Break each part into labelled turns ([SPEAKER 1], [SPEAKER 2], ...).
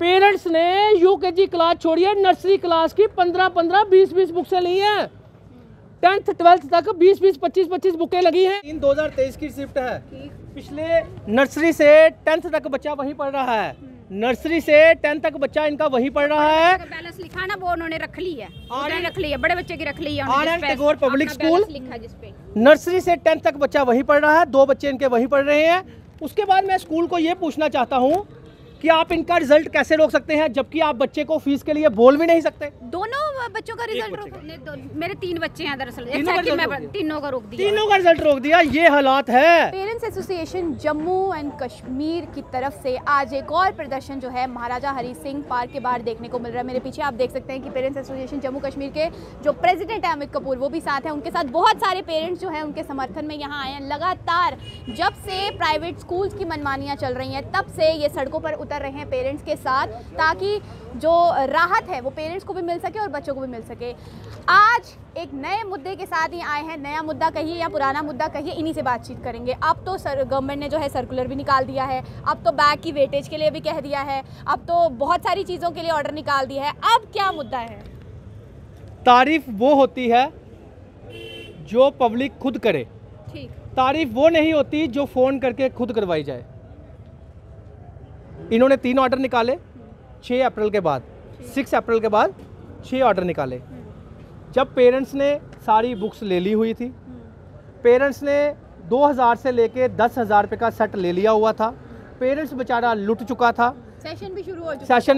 [SPEAKER 1] Parents ने UKG class छोड़िए, nursery class की 15-15, 20-20 बुक्सें ली हैं। 10th 12th तक 20-20, 25-25 बुकें लगी हैं। 2023 की शिफ्ट है। पिछले नर्सरी से 10th तक बच्चा वहीं पढ़ रहा है। नर्सरी से 10th तक बच्चा इनका वहीं पढ़ रहा है।
[SPEAKER 2] बैलेंस लिखा ना, वो उन्होंने रख ली है, रख ली है, बड़े बच्चे की रख ली है।
[SPEAKER 1] R N Tagore public school
[SPEAKER 2] लिखा जिसपे
[SPEAKER 1] नर्सरी से 10th तक बच्चा वहीं पढ़ रहा है। 2 बच्चे इनके वहीं पढ़ रहे हैं। उसके बाद मैं स्कूल को ये पूछना चाहता हूँ कि आप इनका रिजल्ट कैसे रोक सकते हैं, जबकि आप बच्चे को फीस के लिए बोल भी नहीं सकते।
[SPEAKER 2] दोनों बच्चों का रिजल्ट मेरे 3 बच्चे हैं दरअसल, तीनों का रोक दिया।
[SPEAKER 1] तीनों का रिजल्ट रोक दिया, ये हालात है।
[SPEAKER 3] Parents association Jammu and Kashmir की तरफ से आज एक और प्रदर्शन जो है महाराजा हरी सिंह पार्क के बाहर देखने को मिल रहा है। मेरे पीछे आप देख सकते हैं कि पेरेंट्स एसोसिएशन जम्मू कश्मीर के जो प्रेसिडेंट है अमित कपूर, वो भी साथ हैं। उनके साथ बहुत सारे पेरेंट्स जो हैं उनके समर्थन में यहाँ आए हैं। लगातार जब से प्राइवेट स्कूल्स की मनमानियाँ चल रही हैं तब से ये सड़कों पर उतर रहे हैं पेरेंट्स के साथ, ताकि जो राहत है वो पेरेंट्स को भी मिल सके और बच्चों को भी मिल सके। आज एक नए मुद्दे के साथ ही आए हैं। नया मुद्दा कहिए या पुराना मुद्दा कहिए, इन्हीं से बातचीत करेंगे। अब तो गवर्नमेंट ने जो है सर्कुलर भी निकाल दिया है, अब तो बैग की वेटेज के लिए भी कह दिया है, अब तो बहुत सारी चीज़ों के लिए ऑर्डर निकाल दिया है। अब क्या मुद्दा है?
[SPEAKER 1] तारीफ वो होती है जो पब्लिक खुद करे,
[SPEAKER 3] ठीक।
[SPEAKER 1] तारीफ वो नहीं होती जो फ़ोन करके खुद करवाई जाए। इन्होंने 3 ऑर्डर निकाले 6 अप्रैल के बाद, 6 अप्रैल के बाद 6 ऑर्डर निकाले। जब पेरेंट्स ने सारी बुक्स ले ली हुई थी, पेरेंट्स ने 2000 से लेके 10,000 रुपये का सेट ले लिया हुआ था। पेरेंट्स बेचारा लुट चुका था।
[SPEAKER 3] सेशन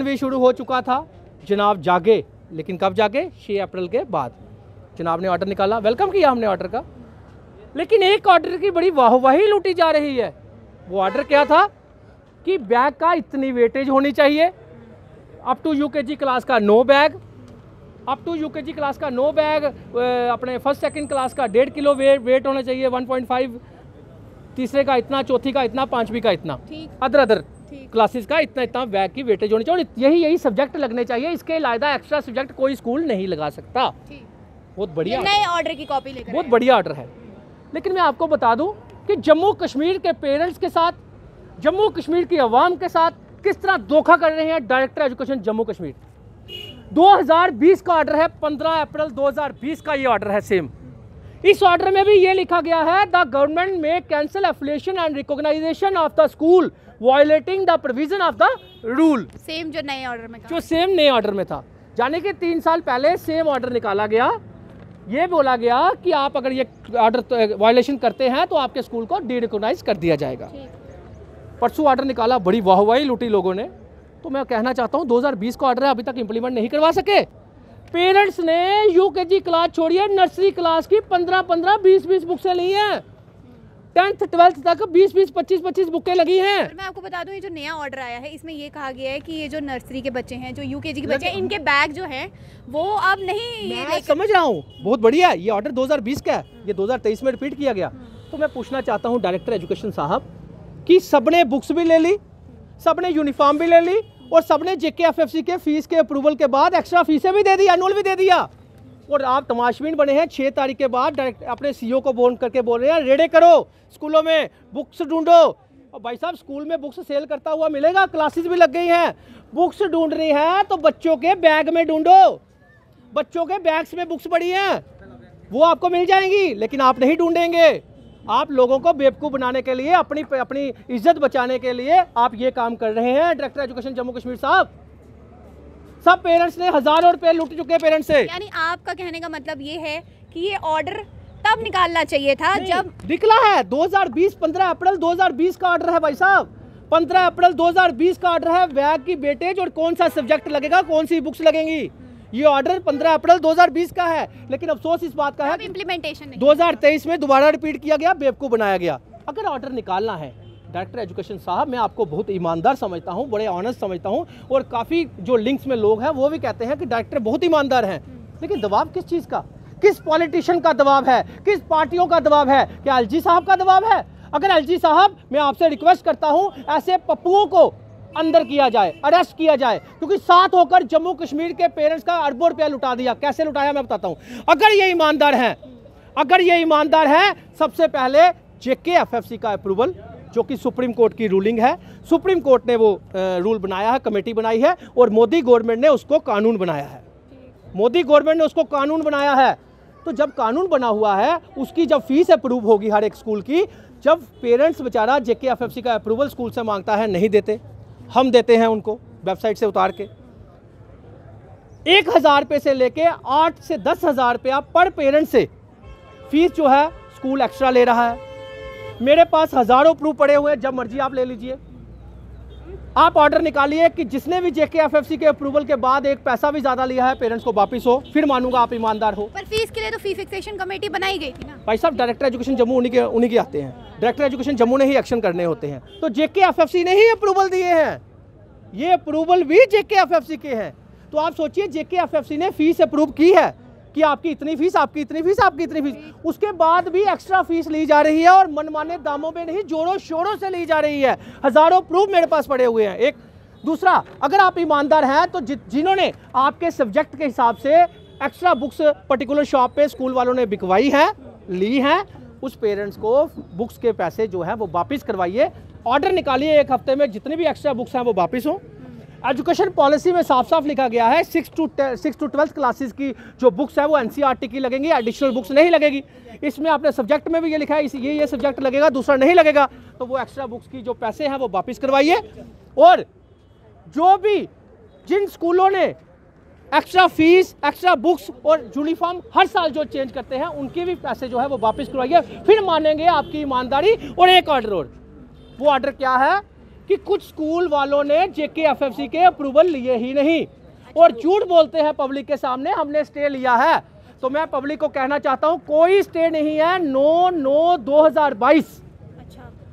[SPEAKER 3] भी शुरू हो चुका
[SPEAKER 1] था। जनाब जागे, लेकिन कब जागे? 6 अप्रैल के बाद जनाब ने ऑर्डर निकाला। वेलकम किया हमने ऑर्डर का, लेकिन एक ऑर्डर की बड़ी वाहवाही लूटी जा रही है। वो ऑर्डर क्या था कि बैग का इतनी वेटेज होनी चाहिए, अप टू यूकेजी क्लास का no bag, up to UKG class का नो बैग, अपने फर्स्ट सेकंड क्लास का 1.5 किलो वेट होना चाहिए, 1.5, तीसरे का इतना, चौथी का इतना, 5वीं का इतना, अदर क्लासेस का इतना इतना बैग की वेटेज होनी चाहिए। यही सब्जेक्ट लगने चाहिए। इसके अलावा एक्स्ट्रा सब्जेक्ट कोई स्कूल नहीं लगा सकता। बहुत बढ़िया
[SPEAKER 3] नए ऑर्डर की कॉपी लेकर
[SPEAKER 1] बहुत बढ़िया ऑर्डर है। लेकिन मैं आपको बता दूं कि जम्मू कश्मीर के पेरेंट्स के साथ, जम्मू कश्मीर की आवाम के साथ किस तरह धोखा कर रहे हैं डायरेक्टर एजुकेशन जम्मू कश्मीर। 2020 का ऑर्डर है, 15 अप्रैल 2020 का ये ऑर्डर है सेम। इस ऑर्डर में भी ये लिखा गया है, द गवर्नमेंट में cancel affiliation and recognization of the school violating the provision of the rule.
[SPEAKER 3] Same जो नए ऑर्डर में
[SPEAKER 1] जो सेम नए ऑर्डर में था, यानी कि 3 साल पहले सेम ऑर्डर निकाला गया। ये बोला गया कि आप अगर ये ऑर्डर वायलेशन करते हैं तो आपके स्कूल को डी रिकॉग्नाइज कर दिया जाएगा। परसों ऑर्डर निकाला, बड़ी वाहवाही लूटी लोगों ने। तो मैं कहना चाहता हूँ 2020 का ऑर्डर है, अभी तक इंप्लीमेंट नहीं करवा सके। पेरेंट्स ने यूकेजी क्लास छोड़िए, नर्सरी क्लास की 15-15, 20-20 बुक्सें ली हैं। 10th 12th तक 20-20, 25-25 बुकें लगी हैं।
[SPEAKER 3] मैं आपको बता दूं, ये जो नया ऑर्डर आया है इसमें ये कहा गया है कि ये जो नर्सरी के बच्चे हैं, जो यूकेजी के बच्चे हैं, इनके बैग जो हैं वो अब नहीं।
[SPEAKER 1] मैं समझ रहा हूँ, बहुत बढ़िया। ये ऑर्डर 2020 का है, ये 2023 में रिपीट किया गया। तो मैं पूछना चाहता हूँ डायरेक्टर एजुकेशन साहब कि सबने बुक्स भी ले ली, सबने यूनिफॉर्म भी ले ली और सबने JKFFC के फीस के अप्रूवल के बाद एक्स्ट्रा फीसें भी दे दी, एनुअल भी दे दिया। और आप तमाशबीन बने हैं। 6 तारीख के बाद डायरेक्ट अपने CEO को फोन करके बोल रहे हैं रेडे करो, स्कूलों में बुक्स ढूंढो। और भाई साहब, स्कूल में बुक्स सेल करता हुआ मिलेगा, क्लासेस भी लग गई हैं। बुक्स ढूंढनी है तो बच्चों के बैग में ढूंढो। बच्चों के बैग्स में बुक्स पड़ी हैं, वो आपको मिल जाएंगी, लेकिन आप नहीं ढूंढेंगे। आप लोगों को बेवकूफ़ बनाने के लिए, अपनी इज्जत बचाने के लिए आप ये काम कर रहे हैं। डायरेक्टर एजुकेशन जम्मू कश्मीर साहब, सब पेरेंट्स ने हज़ारों रुपए लूट चुके हैं पेरेंट्स से।
[SPEAKER 3] यानी आपका कहने का मतलब ये है कि ये ऑर्डर तब निकालना चाहिए था जब
[SPEAKER 1] निकला है 2020, 15 अप्रैल 2020 का ऑर्डर है भाई साहब। 15 अप्रैल 2020 का ऑर्डर है, बैग की वेटेज और कौन सा सब्जेक्ट लगेगा, कौन सी बुक्स लगेंगी। ये ऑर्डर 15 अप्रैल 2020 का है, लेकिन अफसोस इस बात का है
[SPEAKER 3] इम्प्लीमेंटेशन
[SPEAKER 1] 2023 में दोबारा रिपीट किया गया, बेवकूफ़ बनाया गया। अगर ऑर्डर निकालना है डायरेक्टर एजुकेशन साहब, मैं आपको बहुत ईमानदार समझता हूँ, बड़े ऑनेस्ट समझता हूँ, और काफ़ी जो लिंक्स में लोग हैं वो भी कहते हैं कि डायरेक्टर बहुत ईमानदार हैं। लेकिन दबाव किस चीज़ का, किस पॉलिटिशियन का दबाव है, किस पार्टियों का दबाव है? क्या LG साहब का दबाव है? अगर LG साहब, मैं आपसे रिक्वेस्ट करता हूँ, ऐसे पप्पुओं को अंदर किया जाए, अरेस्ट किया जाए, क्योंकि साथ होकर जम्मू कश्मीर के पेरेंट्स का अरबों रुपया लुटा दिया। कैसे लुटाया मैं बताता हूँ। अगर ये ईमानदार हैं, अगर ये ईमानदार हैं, सबसे पहले JKFFC का अप्रूवल जो कि सुप्रीम कोर्ट की रूलिंग है। सुप्रीम कोर्ट ने वो रूल बनाया है, कमेटी बनाई है और मोदी गवर्नमेंट ने उसको कानून बनाया है। मोदी गवर्नमेंट ने उसको कानून बनाया है। तो जब कानून बना हुआ है, उसकी जब फीस अप्रूव होगी हर एक स्कूल की, जब पेरेंट्स बेचारा JKFFC का अप्रूवल स्कूल से मांगता है, नहीं देते, हम देते हैं उनको वेबसाइट से उतार के। 1,000 रुपये से लेके 8 से 10,000 रुपया पर पेरेंट से फीस जो है स्कूल एक्स्ट्रा ले रहा है। मेरे पास हज़ारों प्रूफ पड़े हुए हैं, जब मर्जी आप ले लीजिए। आप ऑर्डर निकालिए कि जिसने भी JKFFC के अप्रूवल के बाद एक पैसा भी ज़्यादा लिया है, पेरेंट्स को वापस हो, फिर मानूंगा आप ईमानदार हो।
[SPEAKER 3] पर फीस के लिए तो फी फिक्सेशन कमेटी बनाई गई थी ना
[SPEAKER 1] भाई साहब, डायरेक्टर एजुकेशन जम्मू उन्हीं के आते हैं। डायरेक्टर एजुकेशन जम्मू ने ही एक्शन करने होते हैं। तो JKFFC ने ही अप्रूवल दिए हैं, ये अप्रूवल भी JKFFC के हैं। तो आप सोचिए, JKFFC ने फीस अप्रूव की है कि आपकी इतनी फीस, आपकी इतनी फीस, आपकी इतनी फीस, उसके बाद भी एक्स्ट्रा फीस ली जा रही है और मनमाने दामों में नहीं, जोरों शोरों से ली जा रही है। हज़ारों प्रूफ मेरे पास पड़े हुए हैं। एक दूसरा, अगर आप ईमानदार हैं तो जिन्होंने आपके सब्जेक्ट के हिसाब से एक्स्ट्रा बुक्स पर्टिकुलर शॉप पे स्कूल वालों ने बिकवाई है, ली हैं, उस पेरेंट्स को बुक्स के पैसे जो है वो वापस करवाइए। ऑर्डर निकालिए, 1 हफ्ते में जितनी भी एक्स्ट्रा बुक्स हैं वो वापस हों। एजुकेशन पॉलिसी में साफ साफ लिखा गया है 6 to 12th क्लासेस की जो बुक्स है वो NCERT की लगेंगी, एडिशनल बुक्स नहीं लगेगी। इसमें आपने सब्जेक्ट में भी ये लिखा है, ये सब्जेक्ट लगेगा, दूसरा नहीं लगेगा। तो वो एक्स्ट्रा बुक्स की जो पैसे हैं वो वापस करवाइए। और जो भी जिन स्कूलों ने एक्स्ट्रा फीस, एक्स्ट्रा बुक्स और यूनिफॉर्म हर साल जो चेंज करते हैं, उनके भी पैसे जो है वो वापस करवाइए, फिर मानेंगे आपकी ईमानदारी। और एक ऑर्डर और, वो ऑर्डर क्या है कि कुछ स्कूल वालों ने JKFFC के अप्रूवल लिए ही नहीं और झूठ बोलते हैं पब्लिक के सामने, हमने स्टे लिया है। तो मैं पब्लिक को कहना चाहता हूं, कोई स्टे नहीं है। 9/9/2022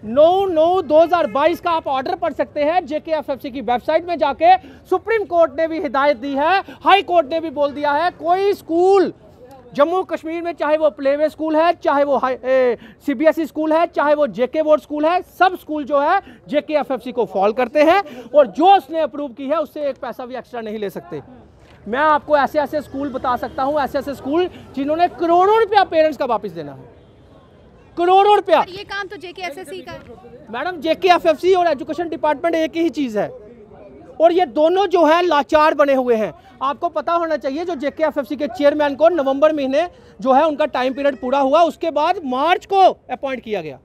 [SPEAKER 1] 9/9/2022 का आप ऑर्डर पढ़ सकते हैं JKFFC की वेबसाइट में जाके। सुप्रीम कोर्ट ने भी हिदायत दी है, हाई कोर्ट ने भी बोल दिया है, कोई स्कूल जम्मू कश्मीर में, चाहे वो प्लेवे स्कूल है, चाहे वो CBSE स्कूल है, चाहे वो JK बोर्ड स्कूल है, सब स्कूल जो है JKFFC को फॉलो करते हैं और जो उसने अप्रूव की है उससे एक पैसा भी एक्स्ट्रा नहीं ले सकते। मैं आपको ऐसे ऐसे स्कूल बता सकता हूं, ऐसे ऐसे स्कूल जिन्होंने करोड़ों रुपया पेरेंट्स का वापस देना है, करोड़ों रुपया।
[SPEAKER 3] ये काम तो JKFFC का है
[SPEAKER 1] मैडम। JKFFC और एजुकेशन डिपार्टमेंट एक ही चीज़ है और ये दोनों जो है लाचार बने हुए हैं। आपको पता होना चाहिए, जो JKFFC के चेयरमैन को नवंबर महीने जो है उनका टाइम पीरियड पूरा हुआ, उसके बाद मार्च को अपॉइंट किया गया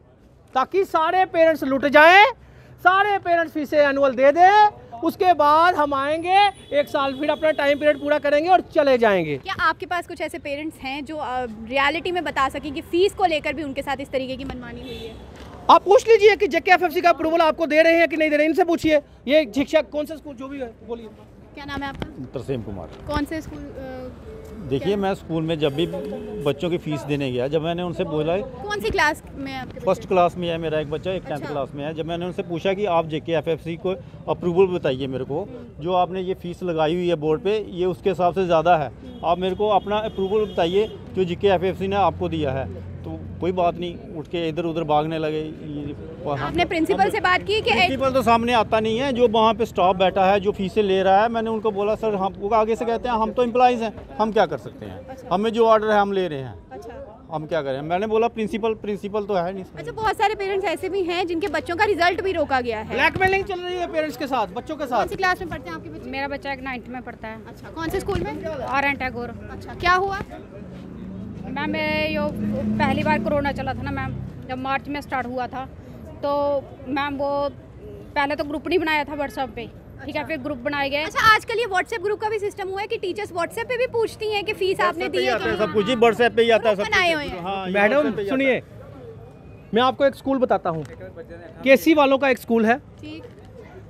[SPEAKER 1] ताकि सारे पेरेंट्स लुट जाएं, सारे पेरेंट्स फीसें एनुअल दे दें, उसके बाद हम आएंगे 1 साल, फिर अपना टाइम पीरियड पूरा करेंगे और चले जाएंगे।
[SPEAKER 3] क्या आपके पास कुछ ऐसे पेरेंट्स हैं जो रियलिटी में बता सकें कि फीस को लेकर भी उनके साथ इस तरीके की मनमानी हुई है?
[SPEAKER 1] आप पूछ लीजिए कि JKFFC का अप्रूवल आपको दे रहे हैं कि नहीं दे रहे हैं, इनसे पूछिए। ये शिक्षक कौन सा स्कूल जो भी है, बोलिए।
[SPEAKER 3] क्या नाम है आपका?
[SPEAKER 4] तरसेम कुमार।
[SPEAKER 3] कौन से स्कूल?
[SPEAKER 4] देखिए, मैं स्कूल में जब भी बच्चों की फ़ीस देने गया, जब मैंने उनसे बोला,
[SPEAKER 3] कौन सी क्लास में आपके?
[SPEAKER 4] फर्स्ट क्लास में है मेरा एक बच्चा, एक 10th क्लास में है। जब मैंने उनसे पूछा कि आप JKFFC को अप्रूवल बताइए मेरे को, जो आपने ये फ़ीस लगाई हुई है बोर्ड पे, ये उसके हिसाब से ज़्यादा है, आप मेरे को अपना अप्रूवल बताइए जो JKFFC ने आपको दिया है। तो कोई बात नहीं, उठ के इधर उधर भागने लगे।
[SPEAKER 3] आपने प्रिंसिपल से बात की कि
[SPEAKER 4] प्रिंसिपल तो सामने आता नहीं है, जो वहाँ पे स्टाफ बैठा है जो फीसें ले रहा है। मैंने उनको बोला, सर हम, वो आगे से कहते हैं हम तो एम्प्लॉइज़ हैं, हम क्या कर सकते हैं, हमें जो ऑर्डर है हम ले रहे हैं, हम क्या करें। मैंने बोला प्रिंसिपल तो है नहीं।
[SPEAKER 3] अच्छा, बहुत सारे पेरेंट्स ऐसे भी हैं जिनके बच्चों का रिजल्ट भी रोका गया है।
[SPEAKER 1] ब्लैकमेलिंग चल रही है पेरेंट्स के साथ, बच्चों के साथ।
[SPEAKER 3] कौन सी क्लास में पढ़ते हैं आपके बच्चे?
[SPEAKER 2] मेरा बच्चा एक 9th में पढ़ता है।
[SPEAKER 3] अच्छा, कौन से स्कूल में?
[SPEAKER 2] RN टैगोर।
[SPEAKER 3] अच्छा, क्या हुआ
[SPEAKER 2] मैम? मेरे यो पहली बार कोरोना चला था ना मैम, जब मार्च में स्टार्ट हुआ था, तो मैम वो पहले तो ग्रुप नहीं बनाया था व्हाट्सएप पे, ठीक है, फिर ग्रुप बनाए गए।
[SPEAKER 3] अच्छा, आजकल ये व्हाट्सएप ग्रुप का भी सिस्टम हुआ है कि टीचर्स व्हाट्सएप पे भी पूछती हैं कि फीस आपने दी है?
[SPEAKER 4] सब कुछ ही व्हाट्सएप पे ही आता है, सब
[SPEAKER 3] बनाए हुए हैं।
[SPEAKER 4] हाँ,
[SPEAKER 1] मैडम सुनिए, मैं आपको एक स्कूल बताता हूँ, KC वालों का एक स्कूल है।
[SPEAKER 3] ठीक।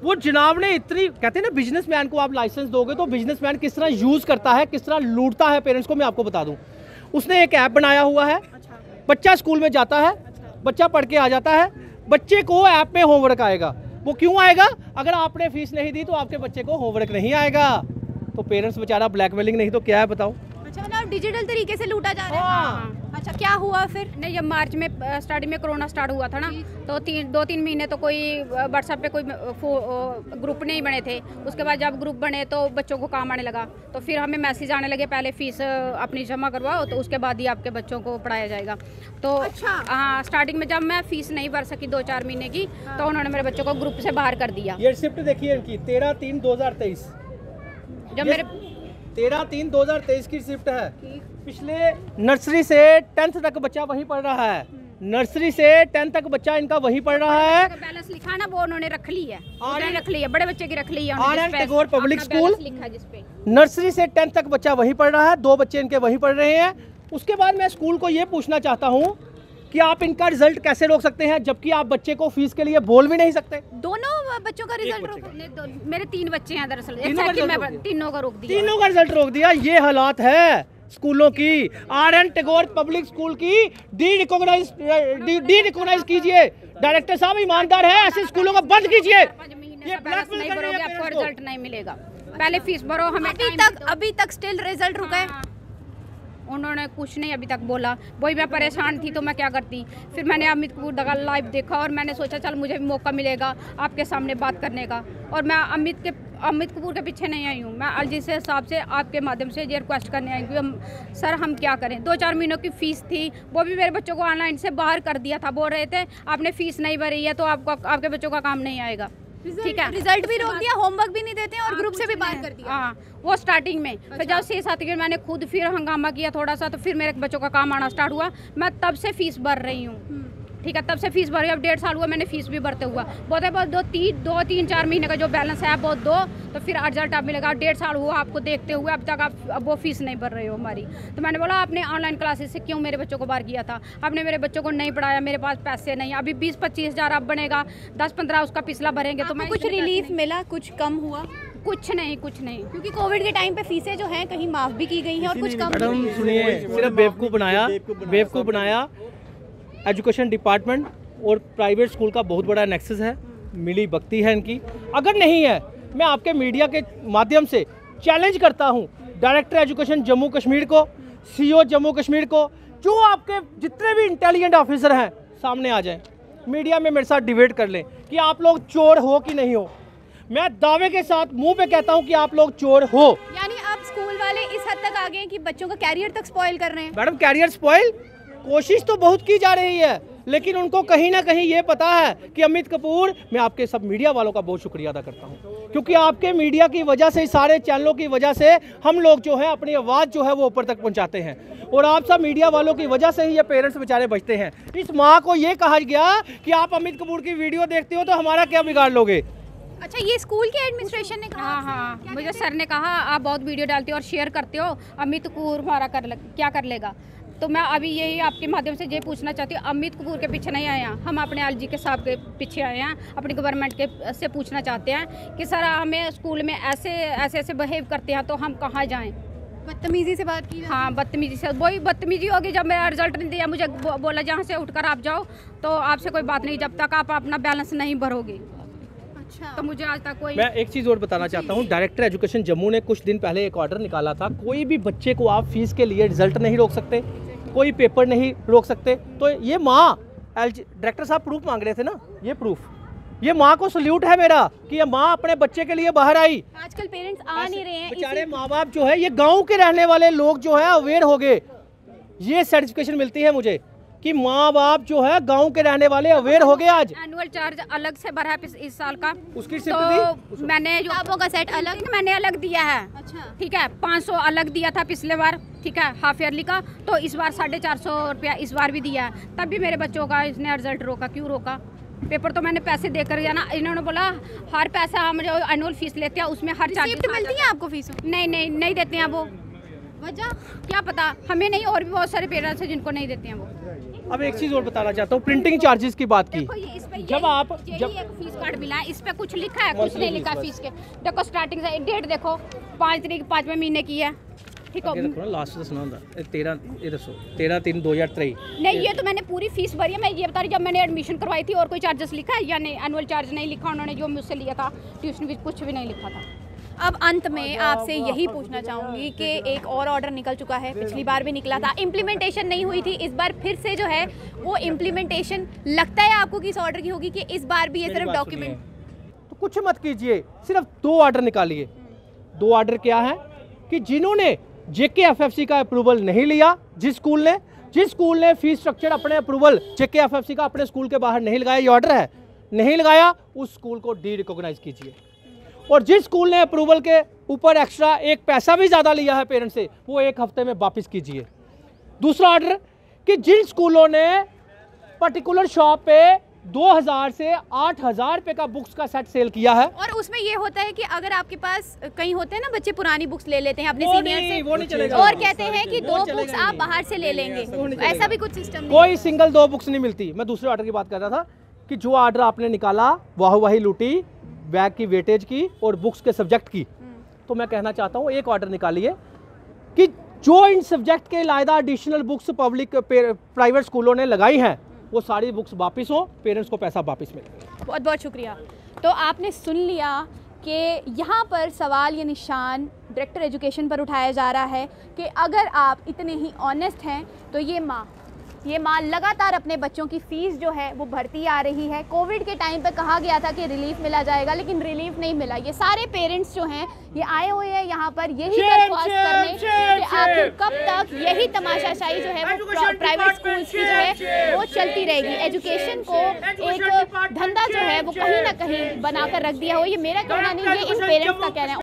[SPEAKER 1] वो जनाब ने इतनी, कहते हैं ना बिजनेसमैन को आप लाइसेंस दोगे तो बिजनेसमैन किस तरह यूज़ करता है, किस तरह लूटता है पेरेंट्स को, मैं आपको बता दूँ। उसने एक ऐप बनाया हुआ है, बच्चा स्कूल में जाता है, बच्चा पढ़ के आ जाता है, बच्चे को ऐप में होमवर्क आएगा। वो क्यों आएगा? अगर आपने फीस नहीं दी तो आपके बच्चे को होमवर्क नहीं आएगा। तो पेरेंट्स बेचारा ब्लैकमेलिंग नहीं तो क्या है बताओ।
[SPEAKER 3] अच्छा, मतलब डिजिटल तरीके से लूटा जा रहा है।
[SPEAKER 1] हाँ।
[SPEAKER 3] अच्छा, क्या हुआ फिर?
[SPEAKER 2] नहीं, जब मार्च में स्टार्टिंग में कोरोना स्टार्ट हुआ था ना, तो 2-3 महीने तो कोई व्हाट्सएप पे कोई ग्रुप नहीं बने थे। उसके बाद जब ग्रुप बने तो बच्चों को काम आने लगा, तो फिर हमें मैसेज आने लगे पहले फीस अपनी जमा करवाओ, तो उसके बाद ही आपके बच्चों को पढ़ाया जाएगा। तो
[SPEAKER 3] अच्छा।
[SPEAKER 2] हाँ, स्टार्टिंग में जब मैं फीस नहीं भर सकी 2-4 महीने की, तो उन्होंने मेरे बच्चों को ग्रुप से बाहर कर दिया।
[SPEAKER 1] ये रिसिप्ट देखिए इनकी 13/3/2023,
[SPEAKER 2] जब मेरे
[SPEAKER 1] 13/3/2023 की रिसिप्ट है। पिछले नर्सरी से 10th तक बच्चा वहीं पढ़ रहा है, नर्सरी से 10th तक बच्चा इनका वहीं पढ़ रहा है।
[SPEAKER 2] बैलेंस लिखा है ना, वो उन्होंने रख ली है,
[SPEAKER 1] आनंद
[SPEAKER 2] रख ली है, बड़े बच्चे की रख ली है।
[SPEAKER 1] आनंद टैगोर पब्लिक स्कूल
[SPEAKER 2] लिखा है जिसपे
[SPEAKER 1] नर्सरी से 10th तक बच्चा वहीं पढ़ रहा है, 2 बच्चे इनके वहीं पढ़ रहे हैं। उसके बाद मैं स्कूल को ये पूछना चाहता हूँ कि आप इनका रिजल्ट कैसे रोक सकते हैं, जबकि आप बच्चे को फीस के लिए बोल भी नहीं सकते।
[SPEAKER 3] दोनों बच्चों का रिजल्ट
[SPEAKER 1] बच्चे
[SPEAKER 3] रोका?
[SPEAKER 2] मेरे 3 बच्चे हैं दरअसल,
[SPEAKER 1] तीनों का रिजल्ट रोक दिया?
[SPEAKER 2] तीनों का रोक दिया।
[SPEAKER 1] तीनों का रिजल्ट रोक दिया। ये हालात है स्कूलों की। आनंद टैगोर पब्लिक स्कूल की डी रिकॉग्नाइज कीजिए। डायरेक्टर साहब ईमानदार है, ऐसे स्कूलों को बंद कीजिए।
[SPEAKER 2] 5 महीने का बैलेंस नहीं भरोगे आपको रिजल्ट नहीं मिलेगा। पहले फीस भरो, हमें
[SPEAKER 3] अभी तक स्टिल रिजल्ट रुका है?
[SPEAKER 2] उन्होंने कुछ नहीं अभी तक बोला। वही मैं परेशान थी तो मैं क्या करती। फिर मैंने अमित कपूर का लाइव देखा और मैंने सोचा चल मुझे भी मौका मिलेगा आपके सामने बात करने का। और मैं अमित कपूर के पीछे नहीं आई हूँ, मैं अलजीत साहब से आपके माध्यम से ये रिक्वेस्ट करने आई हूँ सर हम क्या करें। 2-4 महीनों की फ़ीस थी, वो भी मेरे बच्चों को ऑनलाइन से बाहर कर दिया था। बोल रहे थे आपने फ़ीस नहीं भरी है तो आपके बच्चों का काम नहीं आएगा। ठीक है,
[SPEAKER 3] रिजल्ट भी रोक दिया, होमवर्क भी नहीं देते हैं और ग्रुप से भी बाहर कर दिया।
[SPEAKER 2] हाँ, वो स्टार्टिंग में। फिर जब 6-7 के मैंने खुद फिर हंगामा किया थोड़ा सा, तो फिर मेरे बच्चों का काम आना स्टार्ट हुआ। मैं तब से फीस भर रही हूँ। ठीक है, तब से फीस भर रही हूँ। अब 1.5 साल हुआ मैंने फीस भी भरते हुआ। बहुत है बहुत 2-3-4 महीने का जो बैलेंस है बहुत दो, तो फिर रिजल्ट आप मिलेगा। 1.5 साल हुआ आपको देखते हुए, अब तक आप वो फीस नहीं भर रहे हो हमारी। तो मैंने बोला आपने ऑनलाइन क्लासेस से क्यों मेरे बच्चों को बाहर किया था, आपने मेरे बच्चों को नहीं पढ़ाया, मेरे पास पैसे नहीं। अभी 20-25 हज़ार अब बनेगा, 10-15 उसका पिछला भरेंगे तो मैं
[SPEAKER 3] कुछ रिलीफ मिला, कुछ कम हुआ?
[SPEAKER 2] कुछ नहीं,
[SPEAKER 3] क्योंकि कोविड के टाइम पे फीसें जो हैं कहीं माफ भी की गई हैं और कुछ कम भी हुई हैं।
[SPEAKER 1] सुनिए, सिर्फ बेवकूफ़ बनाया एजुकेशन डिपार्टमेंट और प्राइवेट स्कूल का बहुत बड़ा नेक्सस है, मिली भगती है इनकी। अगर नहीं है, मैं आपके मीडिया के माध्यम से चैलेंज करता हूं डायरेक्टर एजुकेशन जम्मू कश्मीर को, सीईओ जम्मू कश्मीर को, जो आपके जितने भी इंटेलिजेंट ऑफिसर हैं सामने आ जाएं, मीडिया में मेरे साथ डिबेट कर लें कि आप लोग चोर हो कि नहीं हो। मैं दावे के साथ मुंह पे कहता हूं कि आप लोग चोर हो।
[SPEAKER 3] यानी अब स्कूल वाले इस हद तक आ गए हैं कि बच्चों का कैरियर तक स्पॉइल कर रहे हैं।
[SPEAKER 1] मैडम, कैरियर स्पॉइल कोशिश तो बहुत की जा रही है, लेकिन उनको कहीं ना कहीं ये पता है कि अमित कपूर, मैं आपके सब मीडिया वालों का बहुत शुक्रिया अदा करता हूं, क्योंकि आपके मीडिया की वजह से, सारे चैनलों की वजह से हम लोग जो है अपनी आवाज़ जो है वो ऊपर तक पहुंचाते हैं, और आप सब मीडिया वालों की वजह से ही ये पेरेंट्स बेचारे बचते हैं। इस माँ को ये कहा गया कि आप अमित कपूर की वीडियो देखते हो तो हमारा क्या बिगाड़ लोगे।
[SPEAKER 3] अच्छा, ये स्कूल के एडमिनिस्ट्रेशन ने कहा?
[SPEAKER 2] हाँ, मुझे सर ने कहा आप बहुत वीडियो डालते हो और शेयर करते हो, अमित कपूर हमारा क्या कर लेगा। तो मैं अभी यही आपके माध्यम से ये पूछना चाहती हूँ, अमित कपूर के पीछे नहीं आए हैं हम, अपने एलजी के साहब के पीछे आए हैं, अपनी गवर्नमेंट के से पूछना चाहते हैं कि सर हमें स्कूल में ऐसे बिहेव करते हैं तो हम कहाँ जाएं।
[SPEAKER 3] बदतमीजी से बात की?
[SPEAKER 2] हाँ, बदतमीजी से। वही बदतमीजी होगी जब मेरा रिजल्ट नहीं दिया, मुझे बोला जहाँ से उठकर आप जाओ, तो आपसे कोई बात नहीं जब तक आप अपना बैलेंस नहीं भरोगे।
[SPEAKER 3] अच्छा,
[SPEAKER 2] तो मुझे आज तक कोई।
[SPEAKER 1] मैं एक चीज़ और बताना चाहता हूँ, डायरेक्टर एजुकेशन जम्मू ने कुछ दिन पहले एक ऑर्डर निकाला था, कोई भी बच्चे को आप फीस के लिए रिजल्ट नहीं रोक सकते, कोई पेपर नहीं रोक सकते। तो ये माँ, डायरेक्टर साहब प्रूफ मांग रहे थे ना, ये प्रूफ, ये माँ को सल्यूट है मेरा कि ये माँ अपने बच्चे के लिए बाहर आई।
[SPEAKER 3] आजकल पेरेंट्स आ नहीं रहे हैं,
[SPEAKER 1] बेचारे माँ बाप जो है, ये गांव के रहने वाले लोग जो है अवेयर हो गए। ये सर्टिफिकेशन मिलती है मुझे कि माँ बाप जो है गांव के रहने वाले अवेयर हो गए। आज
[SPEAKER 2] एनुअल चार्ज अलग से भरा है इस साल का,
[SPEAKER 1] उसकी
[SPEAKER 2] तो मैंने जो
[SPEAKER 3] किताबों का सेट अलग
[SPEAKER 2] मैंने अलग दिया है।
[SPEAKER 3] अच्छा,
[SPEAKER 2] ठीक है, 500 अलग दिया था पिछले बार, ठीक है, हाफ ईयरली का, तो इस बार 450 रुपया इस बार भी दिया है। तब भी मेरे बच्चों का इसने रिजल्ट रोका, क्यों रोका? पेपर तो मैंने पैसे देकर दिया ना, इन्होंने बोला हर पैसा हम जो एनुअल फीस लेते हैं उसमें हर चार्ज
[SPEAKER 3] मिलती है आपको फीस?
[SPEAKER 2] नहीं देते हैं वो।
[SPEAKER 3] वजह
[SPEAKER 2] क्या पता, हमें नहीं, और भी बहुत सारे पेरेंट्स हैं जिनको नहीं देते हैं वो।
[SPEAKER 1] अब एक चीज़ और बताना चाहता हूँ, प्रिंटिंग चार्जेस की बात की।
[SPEAKER 2] देखो ये इस पे
[SPEAKER 1] जब आप
[SPEAKER 2] एक फीस कार्ड मिला है, इस पे कुछ लिखा है, कुछ नहीं लिखा फीस के। देखो स्टार्टिंग से डेट देखो, 5 तारीख 5वें महीने की है, ठीक है।
[SPEAKER 1] लास्ट से सुना 13/3/2023।
[SPEAKER 2] नहीं, ये तो मैंने पूरी फीस भरी है। मैं ये बता रही, जब मैंने एडमिशन करवाई थी और कोई चार्जेस लिखा है या नहीं? एनुअल चार्ज नहीं लिखा उन्होंने, जो मुझसे लिया था ट्यूशन फीस कुछ भी नहीं लिखा था।
[SPEAKER 3] अब अंत में आपसे यही पूछना चाहूँगी कि एक और ऑर्डर निकल चुका है, पिछली बार भी निकला था, इम्प्लीमेंटेशन नहीं हुई थी, इस बार फिर से जो है वो इम्प्लीमेंटेशन लगता है आपको कि इस ऑर्डर की होगी कि इस बार भी ये सिर्फ डॉक्यूमेंट?
[SPEAKER 1] तो कुछ मत कीजिए, सिर्फ 2 ऑर्डर निकालिए। 2 ऑर्डर क्या है कि जिन्होंने JKFFC का अप्रूवल नहीं लिया, जिस स्कूल ने फीस स्ट्रक्चर अपने अप्रूवल JKFFC का अपने स्कूल के बाहर नहीं लगाया, ये ऑर्डर है, नहीं लगाया, उस स्कूल को डी रिकॉग्नाइज कीजिए। और जिस स्कूल ने अप्रूवल के ऊपर एक्स्ट्रा 1 पैसा भी ज़्यादा लिया है पेरेंट्स से, वो 1 हफ्ते में वापस कीजिए। दूसरा ऑर्डर कि जिन स्कूलों ने पर्टिकुलर शॉप पे 2000 से 8000 रुपये का बुक्स का सेट सेल किया है,
[SPEAKER 3] और उसमें ये होता है कि अगर आपके पास कहीं होते हैं ना बच्चे पुरानी बुक्स ले लेते हैं अपने सीनियर से,
[SPEAKER 1] वो नहीं चलेगा।
[SPEAKER 3] और कहते हैं कि 2 बुक्स आप बाहर से ले लेंगे, ऐसा भी कुछ सिस्टम नहीं?
[SPEAKER 1] कोई सिंगल 2 बुक्स नहीं मिलती। मैं दूसरे ऑर्डर की बात कर रहा था कि जो ऑर्डर आपने निकाला वाही लूटी, बैग की वेटेज की और बुक्स के सब्जेक्ट की, तो मैं कहना चाहता हूँ एक ऑर्डर निकालिए कि जो इन सब्जेक्ट के लायदा एडिशनल बुक्स पब्लिक प्राइवेट स्कूलों ने लगाई हैं, वो सारी बुक्स वापस हो, पेरेंट्स को पैसा वापस मिले।
[SPEAKER 3] बहुत बहुत शुक्रिया। तो आपने सुन लिया कि यहाँ पर सवाल या निशान डायरेक्टर एजुकेशन पर उठाया जा रहा है कि अगर आप इतने ही ऑनेस्ट हैं तो ये माँ लगातार अपने बच्चों की फ़ीस जो है वो भरती आ रही है। कोविड के टाइम पे कहा गया था कि रिलीफ मिला जाएगा, लेकिन रिलीफ नहीं मिला। ये सारे पेरेंट्स जो हैं ये आए हुए हैं यहाँ पर यही दरख्वास्त करने कि आखिर कब तक यही तमाशाशाही जो है वो प्राइवेट स्कूल्स की जो है वो चलती रहेगी। एजुकेशन को एक धंधा जो है वो कहीं ना कहीं बनाकर रख दिया हो, ये मेरा कहना नहीं, ये इन पेरेंट्स का कहना है।